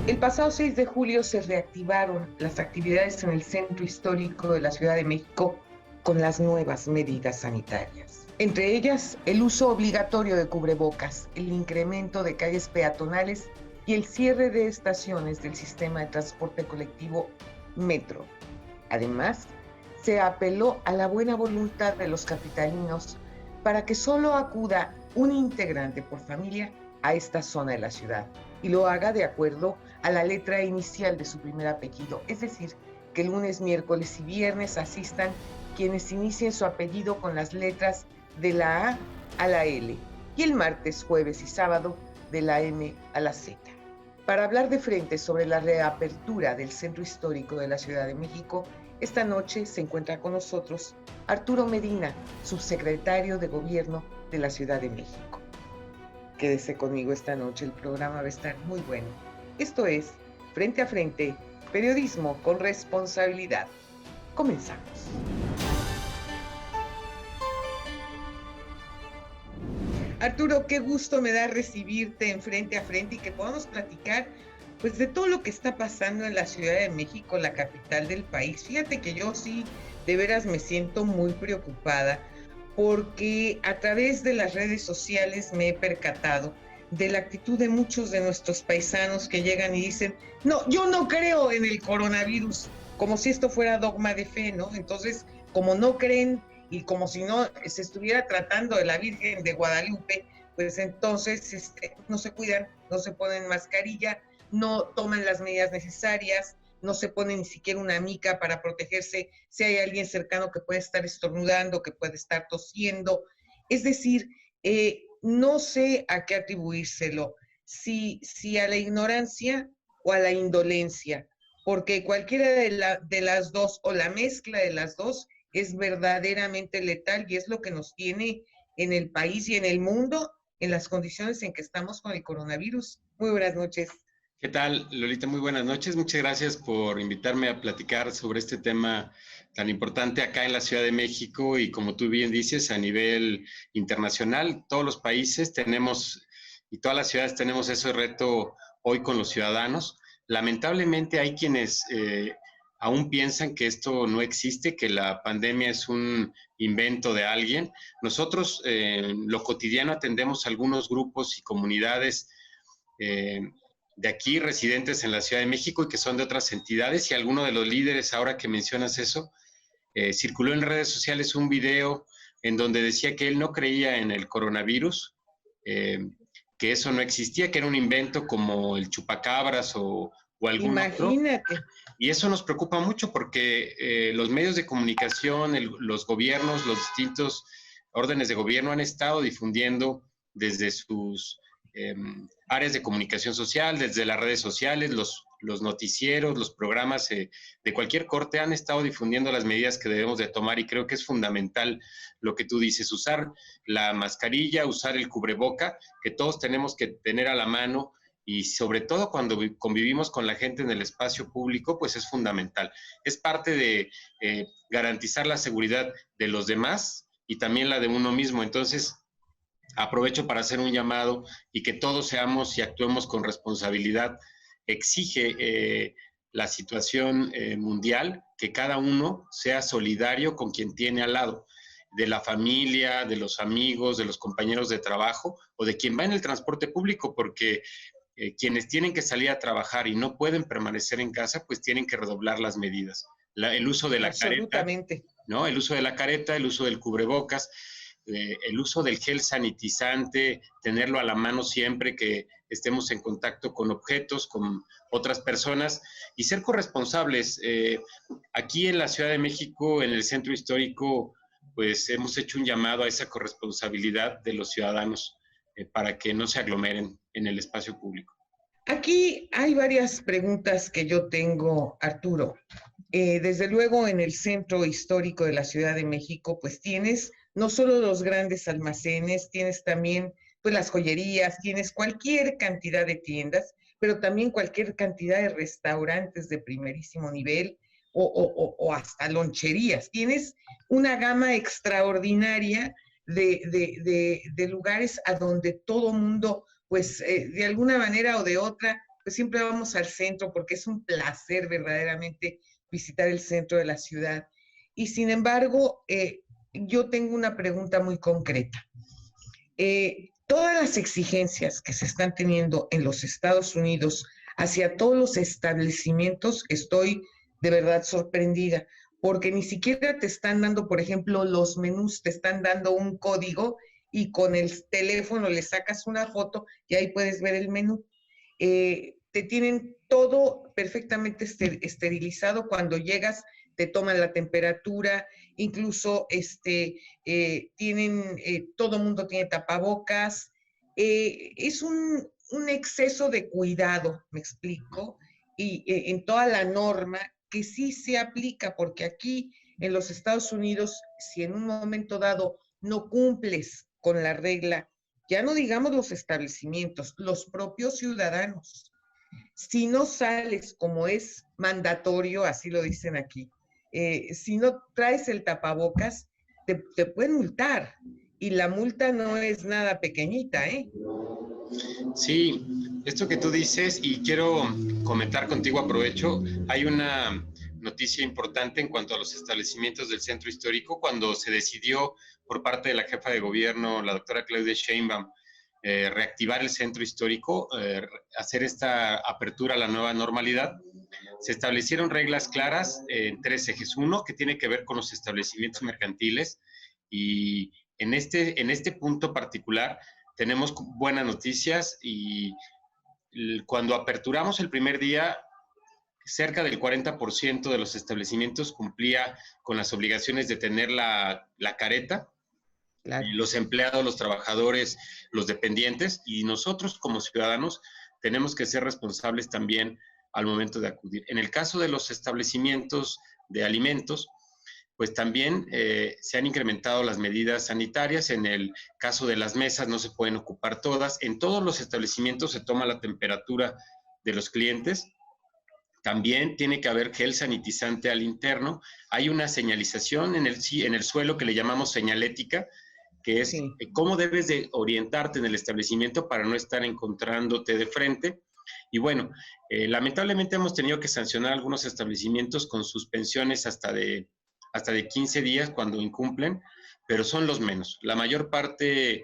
El pasado 6 de julio se reactivaron las actividades en el centro histórico de la Ciudad de México con las nuevas medidas sanitarias. Entre ellas, el uso obligatorio de cubrebocas, el incremento de calles peatonales y el cierre de estaciones del sistema de transporte colectivo Metro. Además, se apeló a la buena voluntad de los capitalinos para que solo acuda un integrante por familia a esta zona de la ciudad y lo haga de acuerdo a la letra inicial de su primer apellido, es decir, que lunes, miércoles y viernes asistan quienes inicien su apellido con las letras de la A a la L y el martes, jueves y sábado de la M a la Z. Para hablar de frente sobre la reapertura del centro histórico de la Ciudad de México, esta noche se encuentra con nosotros Arturo Medina, subsecretario de Gobierno de la Ciudad de México. Quédese conmigo esta noche, el programa va a estar muy bueno. Esto es Frente a Frente, periodismo con responsabilidad. Comenzamos. Arturo, qué gusto me da recibirte en Frente a Frente y que podamos platicar pues de todo lo que está pasando en la Ciudad de México, la capital del país. Fíjate que yo sí, de veras me siento muy preocupada porque a través de las redes sociales me he percatado de la actitud de muchos de nuestros paisanos que llegan y dicen, no, yo no creo en el coronavirus, como si esto fuera dogma de fe, ¿no? Entonces, como no creen y como si no se estuviera tratando de la Virgen de Guadalupe, pues entonces no se cuidan, no se ponen mascarilla, no toman las medidas necesarias, no se pone ni siquiera una mica para protegerse si hay alguien cercano que puede estar estornudando, que puede estar tosiendo. Es decir, no sé a qué atribuírselo, si a la ignorancia o a la indolencia, porque cualquiera de las dos o la mezcla de las dos es verdaderamente letal y es lo que nos tiene en el país y en el mundo en las condiciones en que estamos con el coronavirus. Muy buenas noches. ¿Qué tal, Lolita? Muy buenas noches. Muchas gracias por invitarme a platicar sobre este tema tan importante acá en la Ciudad de México y como tú bien dices, a nivel internacional, todos los países tenemos y todas las ciudades tenemos ese reto hoy con los ciudadanos. Lamentablemente hay quienes aún piensan que esto no existe, que la pandemia es un invento de alguien. Nosotros en lo cotidiano atendemos a algunos grupos y comunidades eh, de aquí, residentes en la Ciudad de México y que son de otras entidades, y alguno de los líderes, ahora que mencionas eso, circuló en redes sociales un video en donde decía que él no creía en el coronavirus, eh, que eso no existía, que era un invento como el chupacabras o algún otro. Imagínate. Y eso nos preocupa mucho porque los medios de comunicación, los gobiernos, los distintos órdenes de gobierno han estado difundiendo desde sus áreas de comunicación social, desde las redes sociales, los noticieros, los programas de cualquier corte han estado difundiendo las medidas que debemos de tomar y creo que es fundamental lo que tú dices, usar la mascarilla, usar el cubreboca, que todos tenemos que tener a la mano y sobre todo cuando convivimos con la gente en el espacio público, pues es fundamental. Es parte de garantizar la seguridad de los demás y también la de uno mismo. Entonces, aprovecho para hacer un llamado y que todos seamos y actuemos con responsabilidad. Exige la situación mundial que cada uno sea solidario con quien tiene al lado, de la familia, de los amigos, de los compañeros de trabajo o de quien va en el transporte público, porque quienes tienen que salir a trabajar y no pueden permanecer en casa, pues tienen que redoblar las medidas. El uso de la careta, ¿no? El uso de la careta, el uso del cubrebocas, el uso del gel sanitizante, tenerlo a la mano siempre que estemos en contacto con objetos, con otras personas y ser corresponsables. Aquí en la Ciudad de México, en el centro histórico, pues hemos hecho un llamado a esa corresponsabilidad de los ciudadanos para que no se aglomeren en el espacio público. Aquí hay varias preguntas que yo tengo, Arturo. Desde luego, en el centro histórico de la Ciudad de México, pues tienes no solo los grandes almacenes, tienes también pues las joyerías, tienes cualquier cantidad de tiendas, pero también cualquier cantidad de restaurantes de primerísimo nivel o hasta loncherías. Tienes una gama extraordinaria de lugares a donde todo mundo, pues de alguna manera o de otra, pues siempre vamos al centro porque es un placer verdaderamente visitar el centro de la ciudad. Y sin embargo, yo tengo una pregunta muy concreta. Todas las exigencias que se están teniendo en los Estados Unidos hacia todos los establecimientos, estoy de verdad sorprendida, porque ni siquiera te están dando, por ejemplo, los menús, te están dando un código y con el teléfono le sacas una foto y ahí puedes ver el menú. Te tienen todo perfectamente esterilizado. Cuando llegas, te toman la temperatura, incluso todo mundo tiene tapabocas. Es un exceso de cuidado, me explico, y en toda la norma que sí se aplica, porque aquí en los Estados Unidos, si en un momento dado no cumples con la regla, ya no digamos los establecimientos, los propios ciudadanos, si no sales como es mandatorio, así lo dicen aquí, si no traes el tapabocas, te pueden multar. Y la multa no es nada pequeñita, ¿eh? Sí, esto que tú dices, y quiero comentar contigo, aprovecho, hay una noticia importante en cuanto a los establecimientos del centro histórico, cuando se decidió por parte de la jefa de gobierno, la doctora Claudia Sheinbaum, reactivar el centro histórico, hacer esta apertura a la nueva normalidad. Se establecieron reglas claras en tres ejes. Uno, que tiene que ver con los establecimientos mercantiles, y en este punto particular tenemos buenas noticias, y cuando aperturamos el primer día, cerca del 40% de los establecimientos cumplía con las obligaciones de tener la careta, Claro. los empleados, los trabajadores, los dependientes, y nosotros como ciudadanos tenemos que ser responsables también al momento de acudir. En el caso de los establecimientos de alimentos, pues también se han incrementado las medidas sanitarias. En el caso de las mesas no se pueden ocupar todas. En todos los establecimientos se toma la temperatura de los clientes. También tiene que haber gel sanitizante al interno. Hay una señalización en el suelo que le llamamos señalética, que es Sí. cómo debes de orientarte en el establecimiento para no estar encontrándote de frente. Y bueno, lamentablemente hemos tenido que sancionar algunos establecimientos con suspensiones hasta de 15 días cuando incumplen, pero son los menos. La mayor parte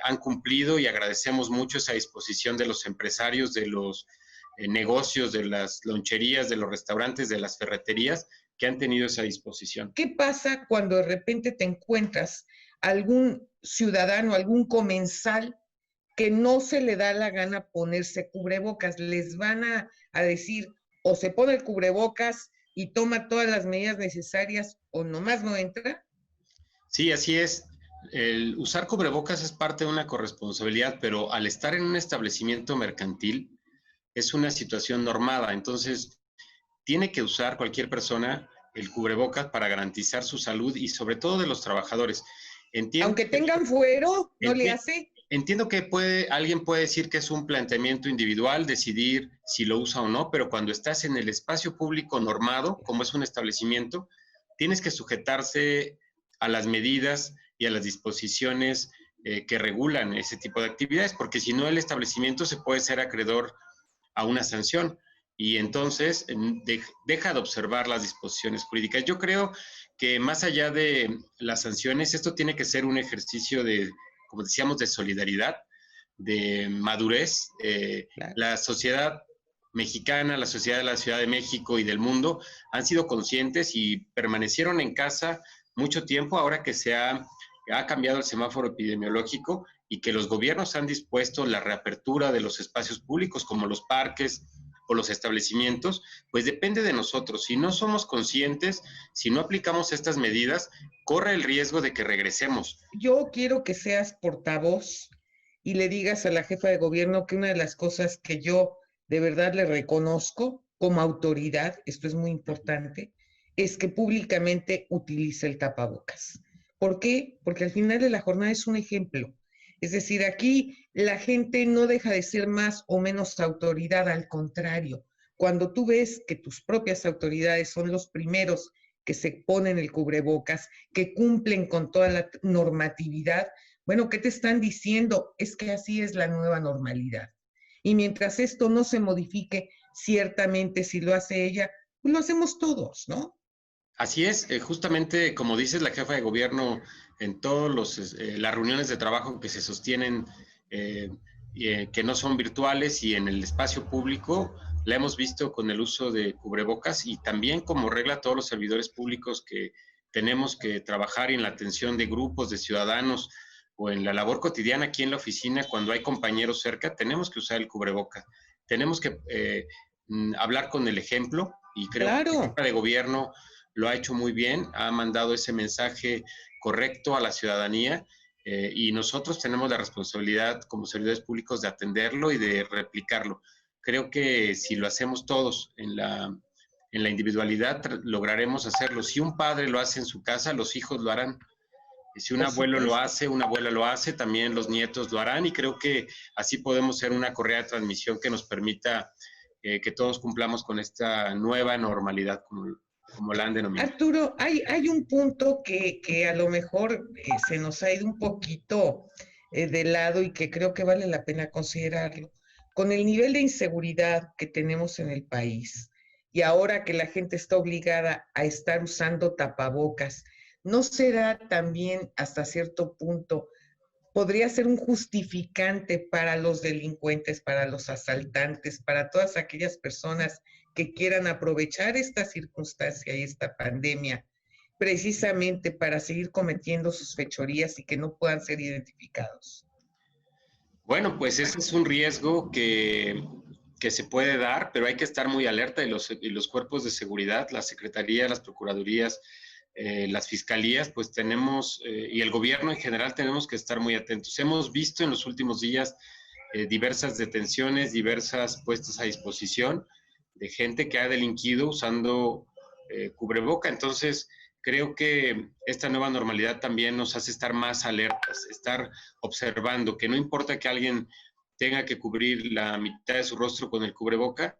han cumplido, y agradecemos mucho esa disposición de los empresarios, de los negocios, de las loncherías, de los restaurantes, de las ferreterías, que han tenido esa disposición. ¿Qué pasa cuando de repente te encuentras algún ciudadano, algún comensal que no se le da la gana ponerse cubrebocas? Les van a decir, o se pone el cubrebocas y toma todas las medidas necesarias, o nomás no entra. Sí, así es. El usar cubrebocas es parte de una corresponsabilidad, pero al estar en un establecimiento mercantil es una situación normada. Entonces, tiene que usar cualquier persona el cubrebocas para garantizar su salud y sobre todo de los trabajadores. Entiendo Aunque que, tengan fuero, no le enti- hace. entiendo que alguien puede decir que es un planteamiento individual, decidir si lo usa o no, pero cuando estás en el espacio público normado, como es un establecimiento, tienes que sujetarse a las medidas y a las disposiciones que regulan ese tipo de actividades, porque si no el establecimiento se puede ser acreedor a una sanción, y entonces deja de observar las disposiciones jurídicas. Yo creo que más allá de las sanciones, esto tiene que ser un ejercicio de, como decíamos, de solidaridad, de madurez. Claro. La sociedad mexicana, la sociedad de la Ciudad de México y del mundo han sido conscientes y permanecieron en casa mucho tiempo ahora que ha cambiado el semáforo epidemiológico, y que los gobiernos han dispuesto la reapertura de los espacios públicos como los parques o los establecimientos. Pues depende de nosotros. Si no somos conscientes, si no aplicamos estas medidas, corre el riesgo de que regresemos. Yo quiero que seas portavoz y le digas a la jefa de gobierno que una de las cosas que yo de verdad le reconozco como autoridad, esto es muy importante, es que públicamente utilice el tapabocas. ¿Por qué? Porque al final de la jornada es un ejemplo. Es decir, aquí la gente no deja de ser más o menos autoridad, al contrario. Cuando tú ves que tus propias autoridades son los primeros que se ponen el cubrebocas, que cumplen con toda la normatividad, bueno, ¿qué te están diciendo? Es que así es la nueva normalidad. Y mientras esto no se modifique, ciertamente si lo hace ella, pues lo hacemos todos, ¿no? Así es, justamente como dices, la jefa de gobierno en todas las reuniones de trabajo que se sostienen, eh, que no son virtuales y en el espacio público, la hemos visto con el uso de cubrebocas y también como regla todos los servidores públicos que tenemos que trabajar en la atención de grupos de ciudadanos o en la labor cotidiana aquí en la oficina, cuando hay compañeros cerca, tenemos que usar el cubreboca. Tenemos que hablar con el ejemplo y creo que la Claro. jefa de gobierno lo ha hecho muy bien, ha mandado ese mensaje correcto a la ciudadanía y nosotros tenemos la responsabilidad como servidores públicos de atenderlo y de replicarlo. Creo que si lo hacemos todos en la individualidad, lograremos hacerlo. Si un padre lo hace en su casa, los hijos lo harán. Si un Por abuelo lo supuesto. hace, una abuela lo hace, también los nietos lo harán y creo que así podemos ser una correa de transmisión que nos permita que todos cumplamos con esta nueva normalidad, como la han denominado. Arturo, hay un punto que a lo mejor se nos ha ido un poquito de lado y que creo que vale la pena considerarlo. Con el nivel de inseguridad que tenemos en el país y ahora que la gente está obligada a estar usando tapabocas, ¿no será también hasta cierto punto podría ser un justificante para los delincuentes, para los asaltantes, para todas aquellas personas que quieran aprovechar esta circunstancia y esta pandemia precisamente para seguir cometiendo sus fechorías y que no puedan ser identificados? Bueno, pues ese es un riesgo que se puede dar, pero hay que estar muy alerta y los cuerpos de seguridad, la Secretaría, las Procuradurías, las Fiscalías, pues tenemos, y el gobierno en general tenemos que estar muy atentos. Hemos visto en los últimos días diversas detenciones, diversas puestas a disposición de gente que ha delinquido usando cubreboca. Entonces, creo que esta nueva normalidad también nos hace estar más alertas, estar observando que no importa que alguien tenga que cubrir la mitad de su rostro con el cubreboca,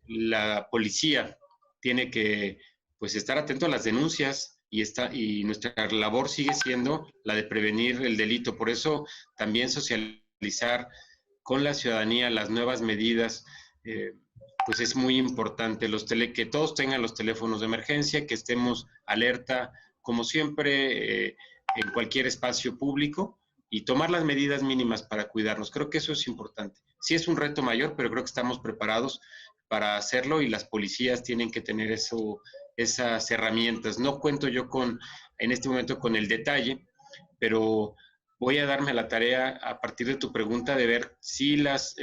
la policía tiene que pues estar atento a las denuncias y nuestra labor sigue siendo la de prevenir el delito. Por eso también socializar con la ciudadanía las nuevas medidas, pues es muy importante. Que todos tengan los teléfonos de emergencia, que estemos alerta, como siempre, en cualquier espacio público y tomar las medidas mínimas para cuidarnos. Creo que eso es importante. Sí es un reto mayor, pero creo que estamos preparados para hacerlo y las policías tienen que tener esas herramientas. No cuento yo en este momento con el detalle, pero voy a darme la tarea a partir de tu pregunta de ver si los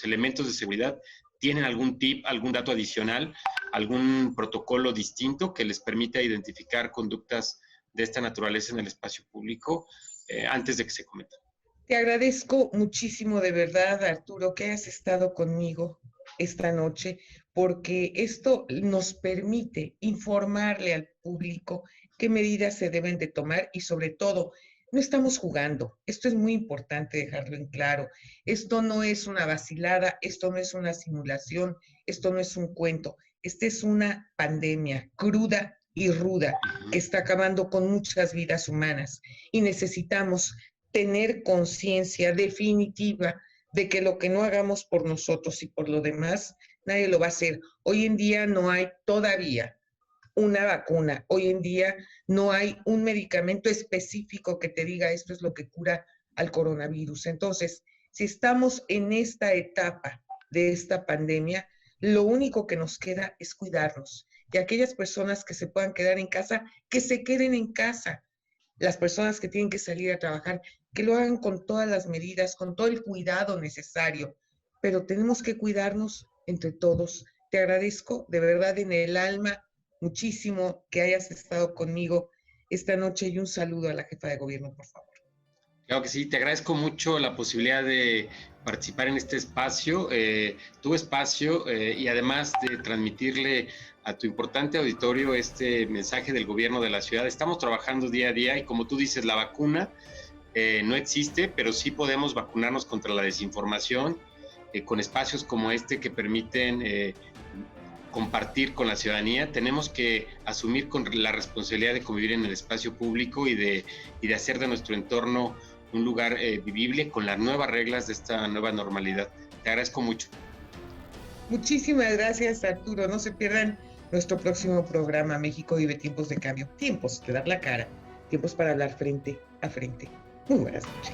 elementos de seguridad tienen algún tip, algún dato adicional, algún protocolo distinto que les permita identificar conductas de esta naturaleza en el espacio público antes de que se cometan. Te agradezco muchísimo de verdad, Arturo, que hayas estado conmigo esta noche, porque esto nos permite informarle al público qué medidas se deben de tomar y sobre todo, no estamos jugando. Esto es muy importante dejarlo en claro. Esto no es una vacilada, esto no es una simulación, esto no es un cuento. Esta es una pandemia cruda y ruda que está acabando con muchas vidas humanas y necesitamos tener conciencia definitiva de que lo que no hagamos por nosotros y por lo demás, nadie lo va a hacer. Hoy en día no hay todavía una vacuna, hoy en día no hay un medicamento específico que te diga esto es lo que cura al coronavirus. Entonces, si estamos en esta etapa de esta pandemia, lo único que nos queda es cuidarnos. Y aquellas personas que se puedan quedar en casa, que se queden en casa. Las personas que tienen que salir a trabajar, que lo hagan con todas las medidas, con todo el cuidado necesario, pero tenemos que cuidarnos entre todos. Te agradezco de verdad en el alma muchísimo que hayas estado conmigo esta noche y un saludo a la jefa de gobierno, por favor. Claro que sí, te agradezco mucho la posibilidad de participar en este espacio, tu espacio, y además de transmitirle a tu importante auditorio este mensaje del gobierno de la ciudad. Estamos trabajando día a día y como tú dices, la vacuna no existe, pero sí podemos vacunarnos contra la desinformación con espacios como este que permiten compartir con la ciudadanía. Tenemos que asumir con la responsabilidad de convivir en el espacio público y de hacer de nuestro entorno un lugar vivible con las nuevas reglas de esta nueva normalidad. Te agradezco mucho. Muchísimas gracias, Arturo. No se pierdan nuestro próximo programa. México vive tiempos de cambio, tiempos de dar la cara, tiempos para hablar frente a frente. Muy buenas noches.